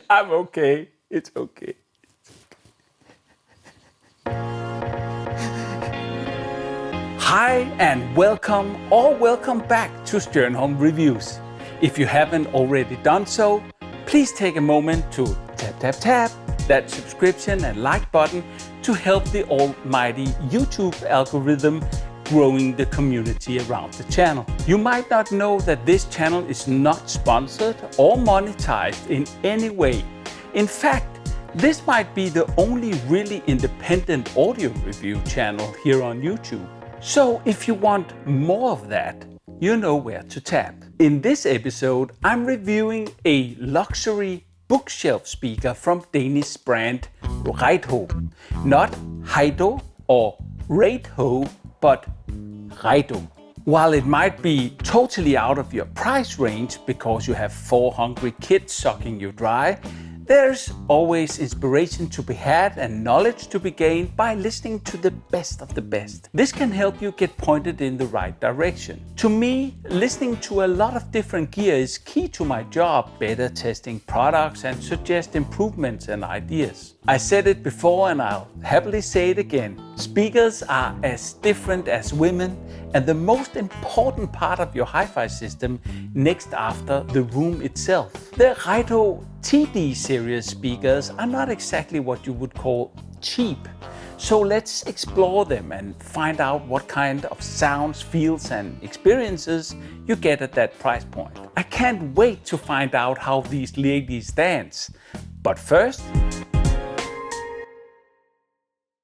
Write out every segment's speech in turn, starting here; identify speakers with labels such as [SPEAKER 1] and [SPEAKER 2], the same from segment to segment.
[SPEAKER 1] I'm okay. It's okay. Hi and welcome back to Stjernholm Reviews. If you haven't already done so, please take a moment to tap that subscription and like button to help the almighty YouTube algorithm growing the community around the channel. You might not know that this channel is not sponsored or monetized in any way. In fact, this might be the only really independent audio review channel here on YouTube. So if you want more of that, you know where to tap. In this episode, I'm reviewing a luxury bookshelf speaker from Danish brand Reitho. Not Heido or Reitho, but Reitho. While it might be totally out of your price range because you have 4 hungry kids sucking you dry, there's always inspiration to be had and knowledge to be gained by listening to the best of the best. This can help you get pointed in the right direction. To me, listening to a lot of different gear is key to my job, better testing products and suggest improvements and ideas. I said it before and I'll happily say it again. Speakers are as different as women, and the most important part of your hi-fi system next after the room itself. The Reitho TD series speakers are not exactly what you would call cheap. So let's explore them and find out what kind of sounds, feels and experiences you get at that price point. I can't wait to find out how these ladies dance. But first,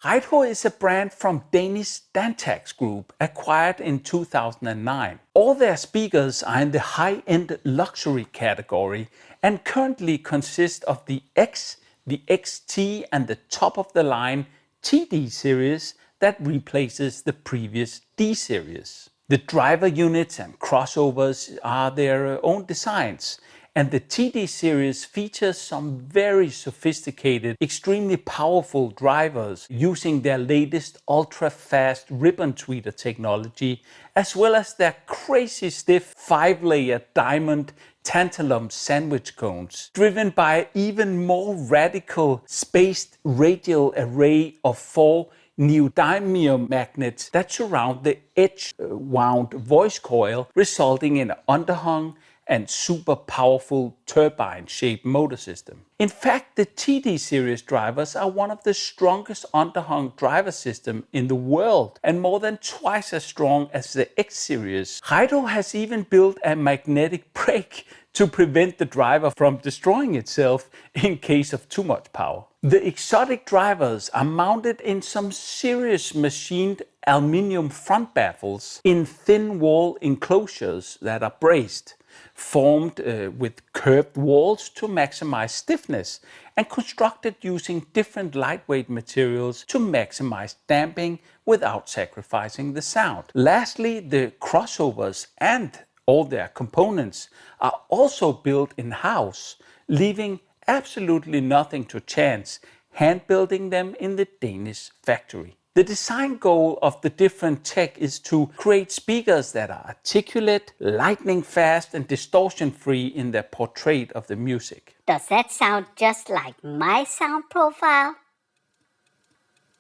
[SPEAKER 1] Reitho is a brand from Danish Dantax Group, acquired in 2009. All their speakers are in the high-end luxury category and currently consist of the X, the XT and the top-of-the-line TD series that replaces the previous D series. The driver units and crossovers are their own designs, and the TD series features some very sophisticated, extremely powerful drivers using their latest ultra-fast ribbon tweeter technology, as well as their crazy stiff 5-layer diamond tantalum sandwich cones, driven by an even more radical spaced radial array of 4 neodymium magnets that surround the edge-wound voice coil, resulting in an underhung and super powerful turbine-shaped motor system. In fact, the TD series drivers are one of the strongest underhung driver systems in the world and more than twice as strong as the X series. Reitho has even built a magnetic brake to prevent the driver from destroying itself in case of too much power. The exotic drivers are mounted in some serious machined aluminium front baffles in thin wall enclosures that are braced, formed with curved walls to maximize stiffness, and constructed using different lightweight materials to maximize damping without sacrificing the sound. Lastly, the crossovers and all their components are also built in-house, leaving absolutely nothing to chance, hand-building them in the Danish factory. The design goal of the different tech is to create speakers that are articulate, lightning fast and distortion free in their portrait of the music.
[SPEAKER 2] Does that sound just like my sound profile?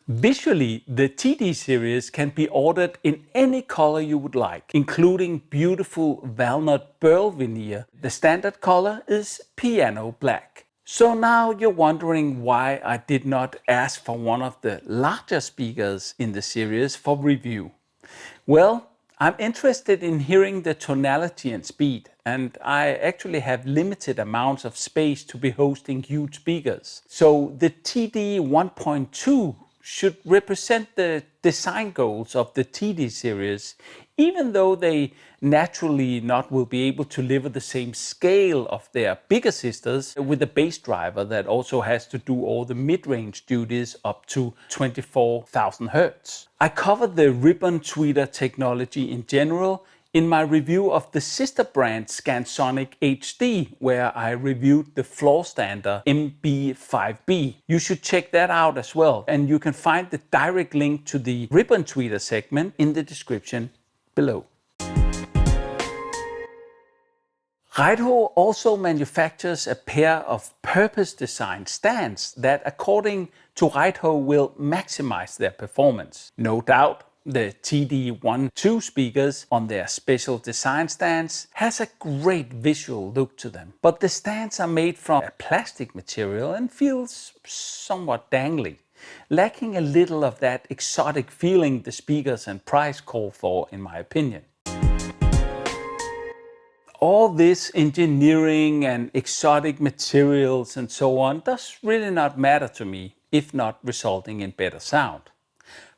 [SPEAKER 1] Visually, the TD series can be ordered in any color you would like, including beautiful walnut burl veneer. The standard color is piano black. So now you're wondering why I did not ask for one of the larger speakers in the series for review. Well, I'm interested in hearing the tonality and speed, and I actually have limited amounts of space to be hosting huge speakers. So the TD 1.2 should represent the design goals of the TD series, even though they naturally not will be able to deliver the same scale of their bigger sisters with a bass driver that also has to do all the mid-range duties up to 24,000 Hz. I covered the ribbon tweeter technology in general in my review of the sister brand Scansonic HD, where I reviewed the floor stander MB5B. You should check that out as well, and you can find the direct link to the ribbon tweeter segment in the description below. Reitho also manufactures a pair of purpose-designed stands that, according to Reitho, will maximize their performance. No doubt, the TD12 speakers on their special design stands has a great visual look to them, but the stands are made from a plastic material and feels somewhat dangly, lacking a little of that exotic feeling the speakers and price call for, in my opinion. All this engineering and exotic materials and so on does really not matter to me, if not resulting in better sound.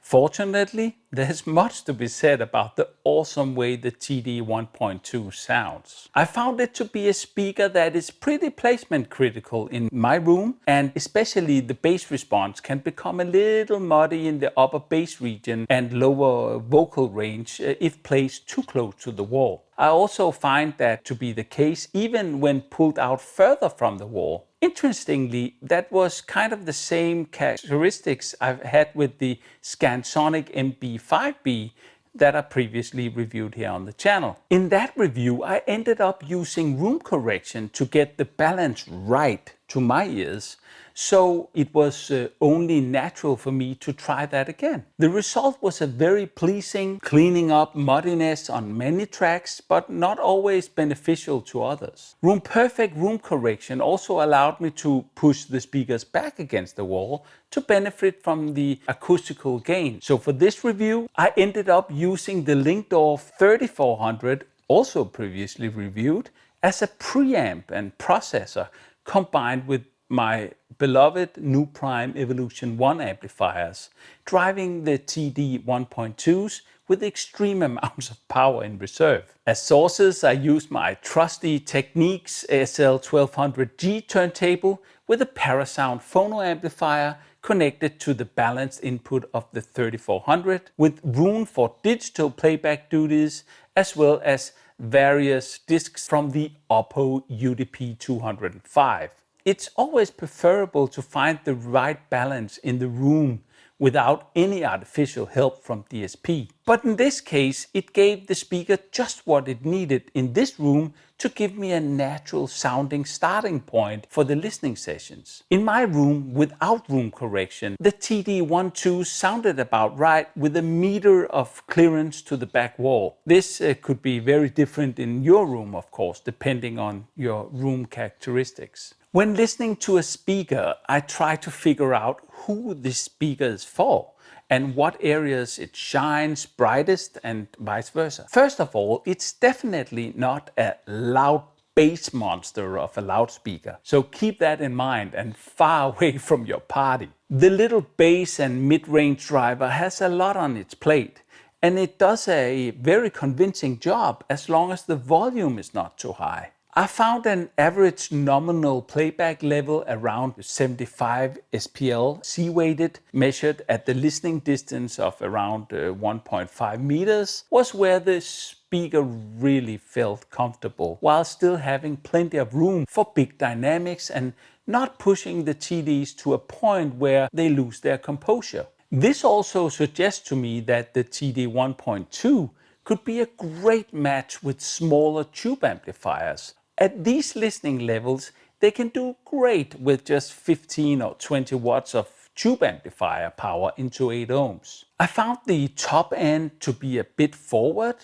[SPEAKER 1] Fortunately, there's much to be said about the awesome way the TD 1.2 sounds. I found it to be a speaker that is pretty placement critical in my room, and especially the bass response can become a little muddy in the upper bass region and lower vocal range if placed too close to the wall. I also find that to be the case even when pulled out further from the wall. Interestingly, that was kind of the same characteristics I've had with the Scansonic MB5B that I previously reviewed here on the channel. In that review, I ended up using room correction to get the balance right to my ears, so it was only natural for me to try that again. The result was a very pleasing, cleaning up muddiness on many tracks, but not always beneficial to others. Perfect room correction also allowed me to push the speakers back against the wall to benefit from the acoustical gain. So for this review, I ended up using the Linkdorf 3400, also previously reviewed, as a preamp and processor combined with my beloved Nuprime Evolution 1 amplifiers, driving the TD 1.2s with extreme amounts of power in reserve. As sources, I used my trusty Technics SL1200G turntable with a Parasound phono amplifier connected to the balanced input of the 3400 with room for digital playback duties, as well as various discs from the Oppo UDP 205. It's always preferable to find the right balance in the room without any artificial help from DSP. But in this case, it gave the speaker just what it needed in this room to give me a natural sounding starting point for the listening sessions. In my room, without room correction, the TD12 sounded about right with a meter of clearance to the back wall. This could be very different in your room, of course, depending on your room characteristics. When listening to a speaker, I try to figure out who this speaker is for and what areas it shines brightest and vice versa. First of all, it's definitely not a loud bass monster of a loudspeaker, so keep that in mind and far away from your party. The little bass and mid-range driver has a lot on its plate, and it does a very convincing job as long as the volume is not too high. I found an average nominal playback level around 75 SPL C-weighted, measured at the listening distance of around 1.5 meters, was where the speaker really felt comfortable, while still having plenty of room for big dynamics and not pushing the TDs to a point where they lose their composure. This also suggests to me that the TD 1.2 could be a great match with smaller tube amplifiers. At these listening levels, they can do great with just 15 or 20 watts of tube amplifier power into 8 ohms. I found the top end to be a bit forward,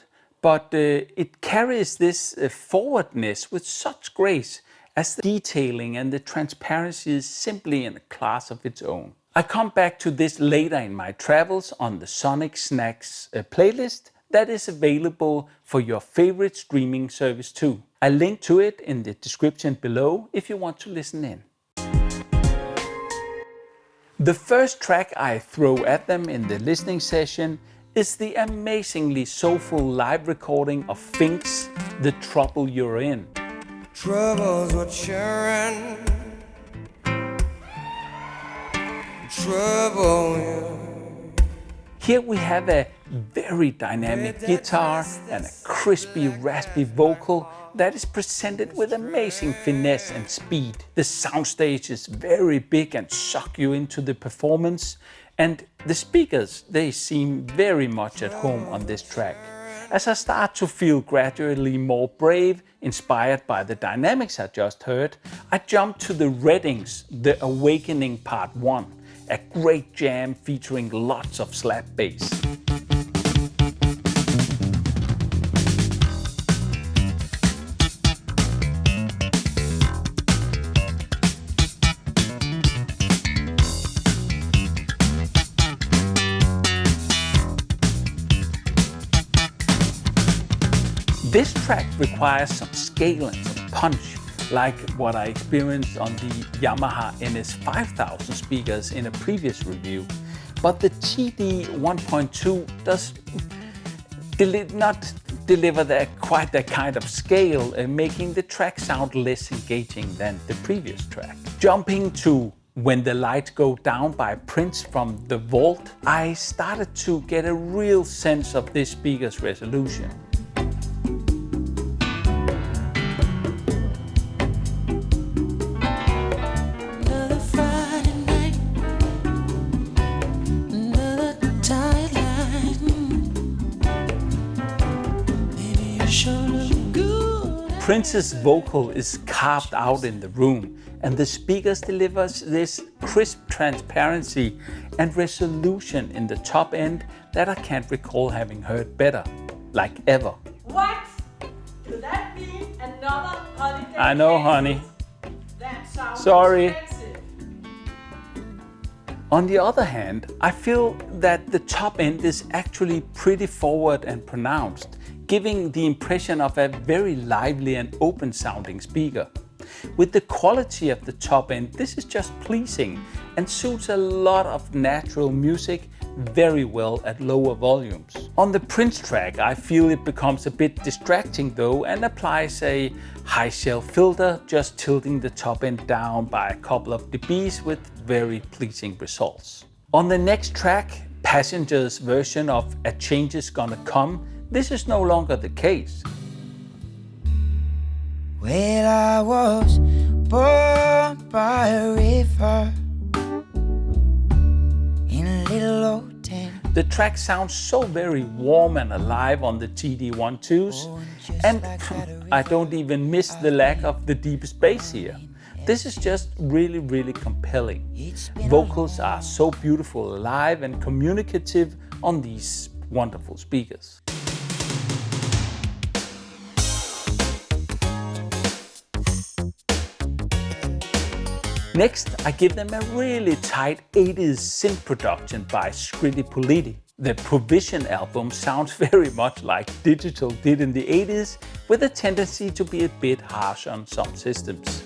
[SPEAKER 1] but it carries this forwardness with such grace as the detailing and the transparency is simply in a class of its own. I come back to this later in my travels on the Sonic Snacks playlist that is available for your favorite streaming service too. I'll link to it in the description below if you want to listen in. The first track I throw at them in the listening session is the amazingly soulful live recording of Fink's The Trouble You're In.
[SPEAKER 3] Trouble's what you're in. Trouble.
[SPEAKER 1] Here we have a very dynamic guitar and a crispy, raspy vocal that is presented with amazing finesse and speed. The soundstage is very big and suck you into the performance, and the speakers, they seem very much at home on this track. As I start to feel gradually more brave, inspired by the dynamics I just heard, I jump to the Reddings, The Awakening Part 1, a great jam featuring lots of slap bass. This track requires some scale and some punch, like what I experienced on the Yamaha NS5000 speakers in a previous review. But the TD 1.2 does not deliver quite that kind of scale, making the track sound less engaging than the previous track. Jumping to When the Lights Go Down by Prince from The Vault, I started to get a real sense of this speaker's resolution. Prince's vocal is carved out in the room, and the speakers delivers this crisp transparency and resolution in the top end that I can't recall having heard better, like ever.
[SPEAKER 4] What? Could that be another holiday?
[SPEAKER 1] I know, honey.
[SPEAKER 4] That sounds
[SPEAKER 1] Sorry.
[SPEAKER 4] expensive.
[SPEAKER 1] On the other hand, I feel that the top end is actually pretty forward and pronounced, giving the impression of a very lively and open sounding speaker. With the quality of the top end, this is just pleasing and suits a lot of natural music very well at lower volumes. On the Prince track, I feel it becomes a bit distracting though, and applies a high shelf filter, just tilting the top end down by a couple of dBs with very pleasing results. On the next track, Passenger's version of A Change Is Gonna Come, this is no longer the case.
[SPEAKER 3] Well, I was born by a river in a little old tent.
[SPEAKER 1] The track sounds so very warm and alive on the TD-12s, and I don't even miss the lack of the deepest bass here. This is just really, really compelling. Vocals are so beautiful, alive and communicative on these wonderful speakers. Next, I give them a really tight 80s synth production by Scritti Politti. The Provision album sounds very much like Digital did in the 80s, with a tendency to be a bit harsh on some systems.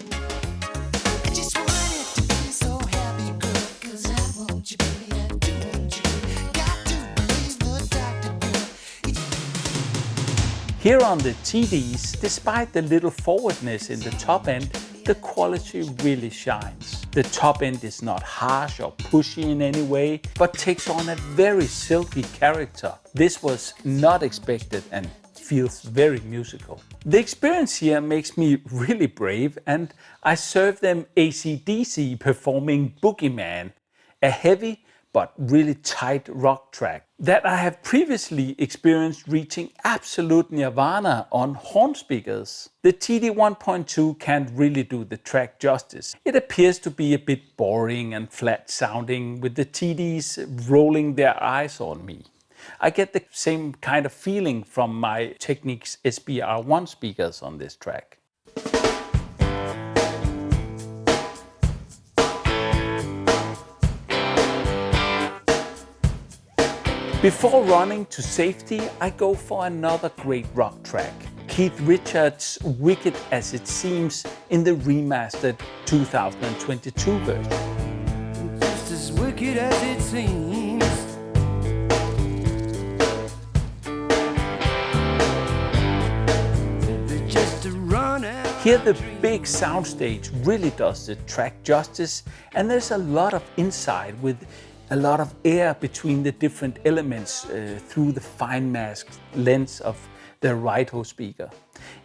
[SPEAKER 1] Here on the TDs, despite the little forwardness in the top end, the quality really shines. The top end is not harsh or pushy in any way, but takes on a very silky character. This was not expected and feels very musical. The experience here makes me really brave, and I serve them AC/DC performing Boogeyman, a heavy but really tight rock track that I have previously experienced reaching absolute nirvana on horn speakers. The TD 1.2 can't really do the track justice. It appears to be a bit boring and flat sounding, with the TDs rolling their eyes on me. I get the same kind of feeling from my Technics SBR1 speakers on this track. Before running to safety, I go for another great rock track, Keith Richards' Wicked As It Seems in the remastered 2022 version.
[SPEAKER 3] Just as wicked as it seems. Just to run out.
[SPEAKER 1] Here the big soundstage really does the track justice, and there's a lot of insight with a lot of air between the different elements through the fine masked lens of the Raito speaker.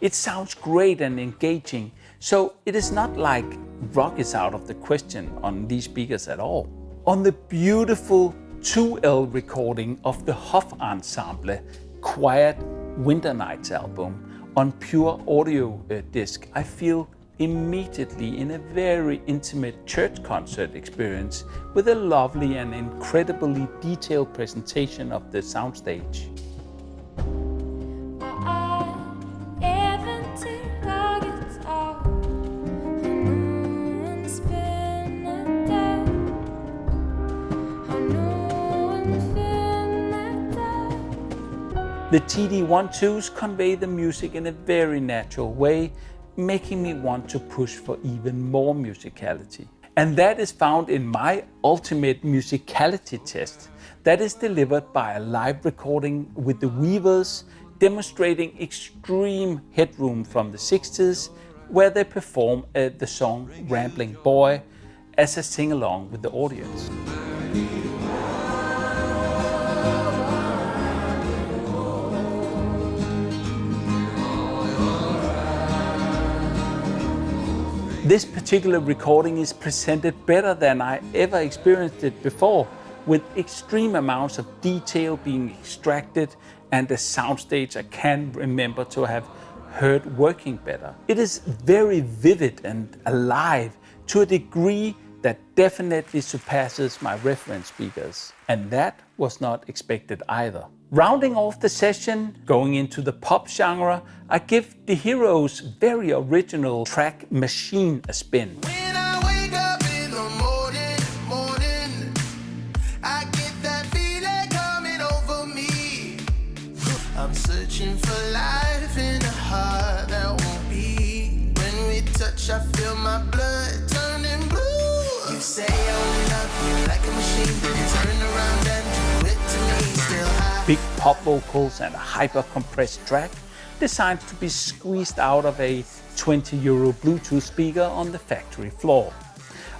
[SPEAKER 1] It sounds great and engaging, so it is not like rock is out of the question on these speakers at all. On the beautiful 2L recording of the Hof Ensemble, Quiet Winter Nights album on pure audio disc, I feel immediately in a very intimate church concert experience with a lovely and incredibly detailed presentation of the soundstage. The TD-12s convey the music in a very natural way, making me want to push for even more musicality. And that is found in my ultimate musicality test that is delivered by a live recording with the Weavers, demonstrating extreme headroom from the 60s, where they perform the song Rambling Boy as a sing-along with the audience. This particular recording is presented better than I ever experienced it before, with extreme amounts of detail being extracted and a soundstage I can remember to have heard working better. It is very vivid and alive to a degree that definitely surpasses my reference speakers. And that was not expected either. Rounding off the session, going into the pop genre, I give The Heroes' very original track Machine a spin.
[SPEAKER 3] When I wake up in the morning, I get that feeling coming over me. I'm searching for life in a heart that won't be. When we touch, I feel my blood turning blue. You say I will love you like a machine, then you turn around and do it to me. Still high.
[SPEAKER 1] Big pop vocals and a hyper-compressed track designed to be squeezed out of a €20 Bluetooth speaker on the factory floor.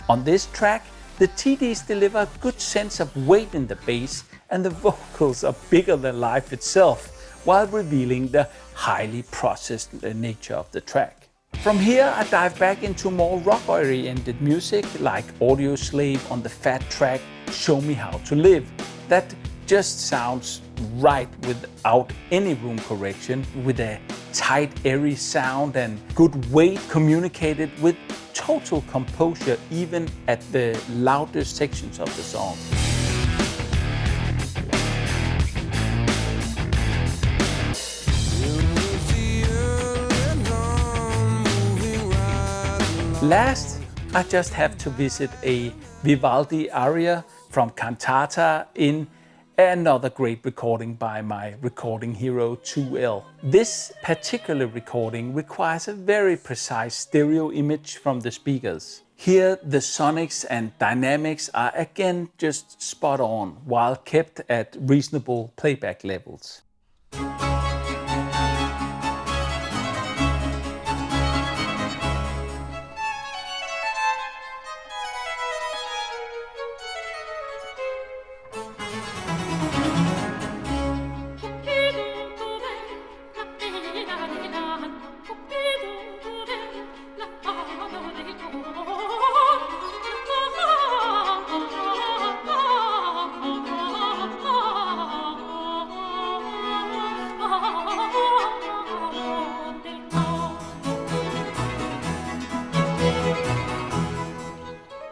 [SPEAKER 1] On this track, the TDs deliver a good sense of weight in the bass, and the vocals are bigger than life itself, while revealing the highly processed nature of the track. From here, I dive back into more rock-oriented music like Audioslave on the fat track Show Me How to Live. That just sounds right without any room correction, with a tight, airy sound and good weight communicated with total composure even at the loudest sections of the song. Last, I just have to visit a Vivaldi aria from Cantata in another great recording by my recording hero 2L. This particular recording requires a very precise stereo image from the speakers. Here the sonics and dynamics are again just spot on, while kept at reasonable playback levels.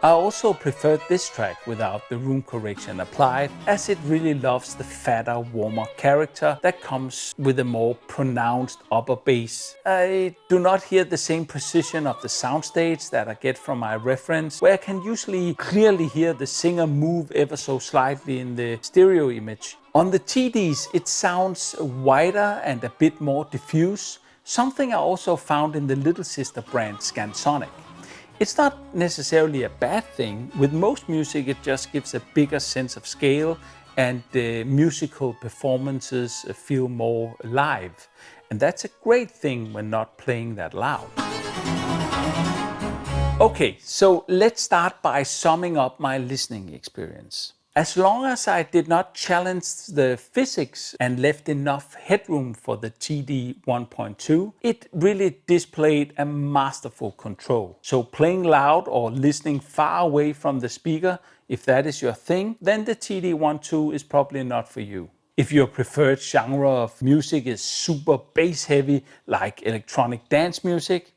[SPEAKER 1] I also preferred this track without the room correction applied, as it really loves the fatter, warmer character that comes with a more pronounced upper bass. I do not hear the same precision of the soundstage that I get from my reference, where I can usually clearly hear the singer move ever so slightly in the stereo image. On the TDs, it sounds wider and a bit more diffuse, something I also found in the little sister brand Scansonic. It's not necessarily a bad thing. With most music, it just gives a bigger sense of scale, and the musical performances feel more live. And that's a great thing when not playing that loud. Okay, so let's start by summing up my listening experience. As long as I did not challenge the physics and left enough headroom for the TD 1.2, it really displayed a masterful control. So playing loud or listening far away from the speaker, if that is your thing, then the TD 1.2 is probably not for you. If your preferred genre of music is super bass heavy, like electronic dance music,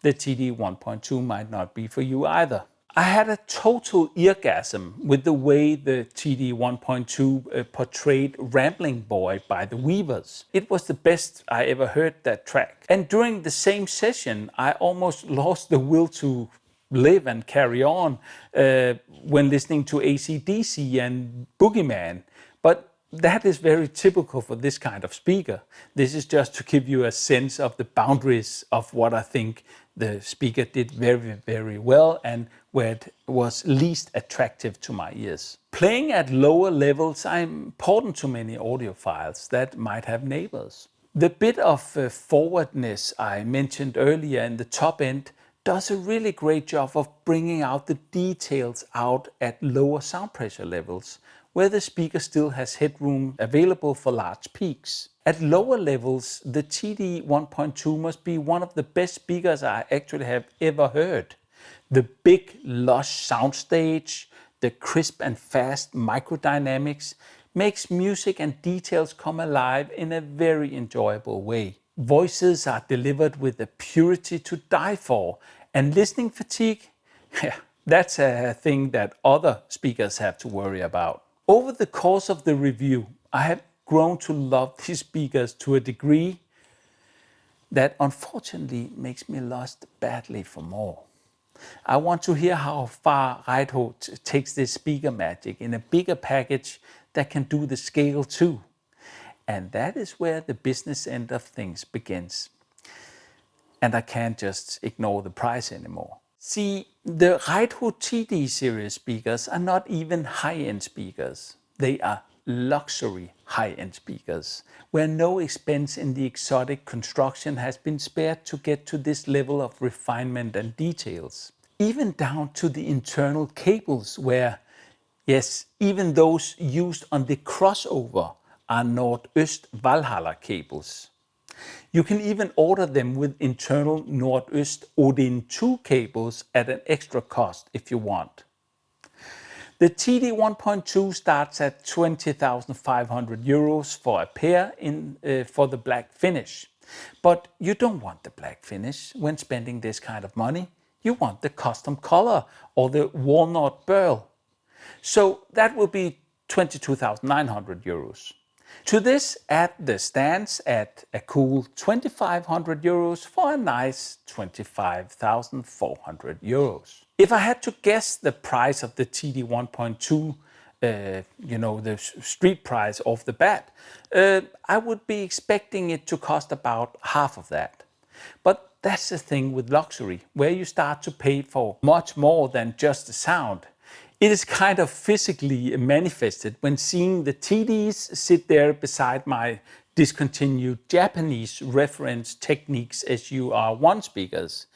[SPEAKER 1] the TD 1.2 might not be for you either. I had a total eargasm with the way the TD 1.2 portrayed Rambling Boy by the Weavers. It was the best I ever heard that track. And during the same session, I almost lost the will to live and carry on when listening to AC/DC and Boogeyman. But that is very typical for this kind of speaker. This is just to give you a sense of the boundaries of what I think the speaker did very, very well and where it was least attractive to my ears. Playing at lower levels are important to many audiophiles that might have neighbors. The bit of forwardness I mentioned earlier in the top end does a really great job of bringing out the details out at lower sound pressure levels, where the speaker still has headroom available for large peaks. At lower levels, the TD 1.2 must be one of the best speakers I actually have ever heard. The big, lush soundstage, the crisp and fast microdynamics makes music and details come alive in a very enjoyable way. Voices are delivered with a purity to die for, and listening fatigue, that's a thing that other speakers have to worry about. Over the course of the review, I have grown to love these speakers to a degree that unfortunately makes me lust badly for more. I want to hear how far Raito takes this speaker magic in a bigger package that can do the scale too. And that is where the business end of things begins. And I can't just ignore the price anymore. See, the Raito TD series speakers are not even high-end speakers. They are luxury high-end speakers, where no expense in the exotic construction has been spared to get to this level of refinement and details. Even down to the internal cables where, yes, even those used on the crossover are Nordøst Valhalla cables. You can even order them with internal Nordøst Odin 2 cables at an extra cost if you want. The TD 1.2 starts at 20,500 euros for a pair for the black finish. But you don't want the black finish when spending this kind of money. You want the custom color or the walnut burl. So that will be 22,900 euros. To this, add the stands at a cool 2,500 euros for a nice 25,400 euros. If I had to guess the price of the TD 1.2, the street price off the bat, I would be expecting it to cost about half of that. But that's the thing with luxury, where you start to pay for much more than just the sound. It is kind of physically manifested when seeing the TDs sit there beside my discontinued Japanese reference Technics SUR1 speakers.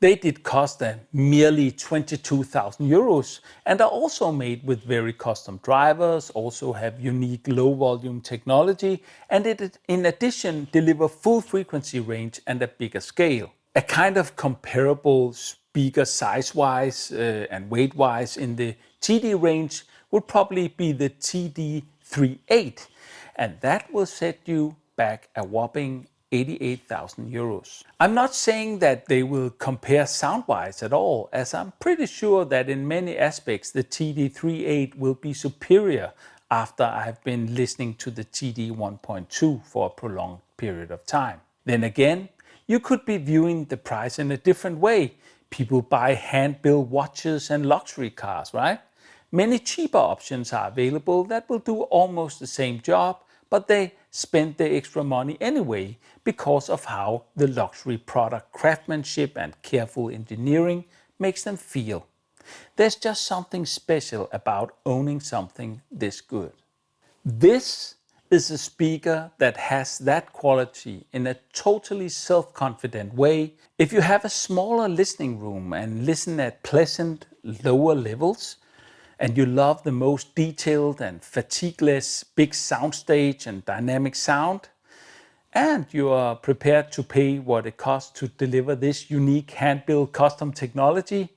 [SPEAKER 1] They did cost merely 22,000 euros and are also made with very custom drivers, also have unique low volume technology, and in addition deliver full frequency range and a bigger scale. A kind of comparable speaker size-wise and weight-wise in the TD range would probably be the TD38, and that will set you back a whopping 88,000 euros. I'm not saying that they will compare sound-wise at all, as I'm pretty sure that in many aspects the TD38 will be superior after I've been listening to the TD 1.2 for a prolonged period of time. Then again, you could be viewing the price in a different way. People buy hand-built watches and luxury cars, right? Many cheaper options are available that will do almost the same job, but they spend the extra money anyway because of how the luxury product craftsmanship and careful engineering makes them feel. There's just something special about owning something this good. This is a speaker that has that quality in a totally self-confident way. If you have a smaller listening room and listen at pleasant lower levels, and you love the most detailed and fatigueless big soundstage and dynamic sound, and you are prepared to pay what it costs to deliver this unique hand-built custom technology,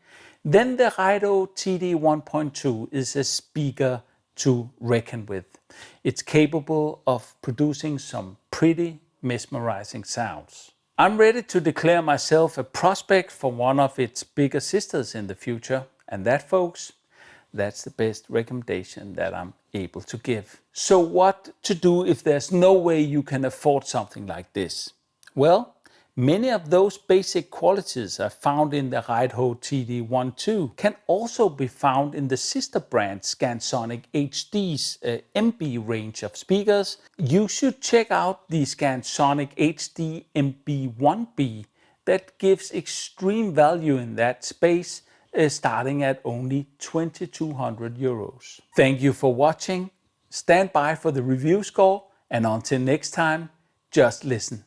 [SPEAKER 1] then the Raito TD 1.2 is a speaker to reckon with. It's capable of producing some pretty mesmerizing sounds. I'm ready to declare myself a prospect for one of its bigger sisters in the future, and that, folks, that's the best recommendation that I'm able to give. So what to do if there's no way you can afford something like this? Well, many of those basic qualities are found in the Raidho TD12 can also be found in the sister brand Scansonic HD's MB range of speakers. You should check out the Scansonic HD MB1B that gives extreme value in that space, starting at only 2,200 euros. Thank you for watching. Stand by for the review score, and until next time, just listen.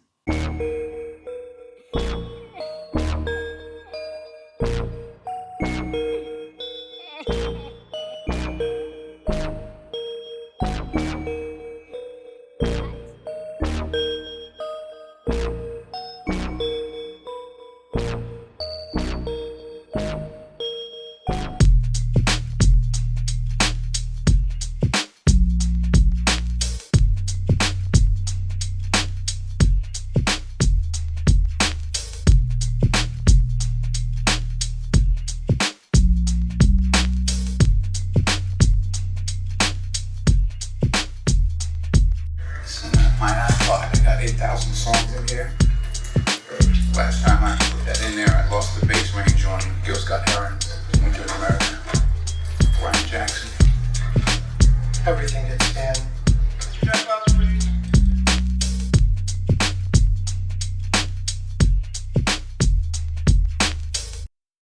[SPEAKER 5] My iPod, I got 8,000 songs in here. Last time I put that in there, I lost the bass range on Gil Scott Heron's Winter in America, Brian Jackson.
[SPEAKER 6] Everything gets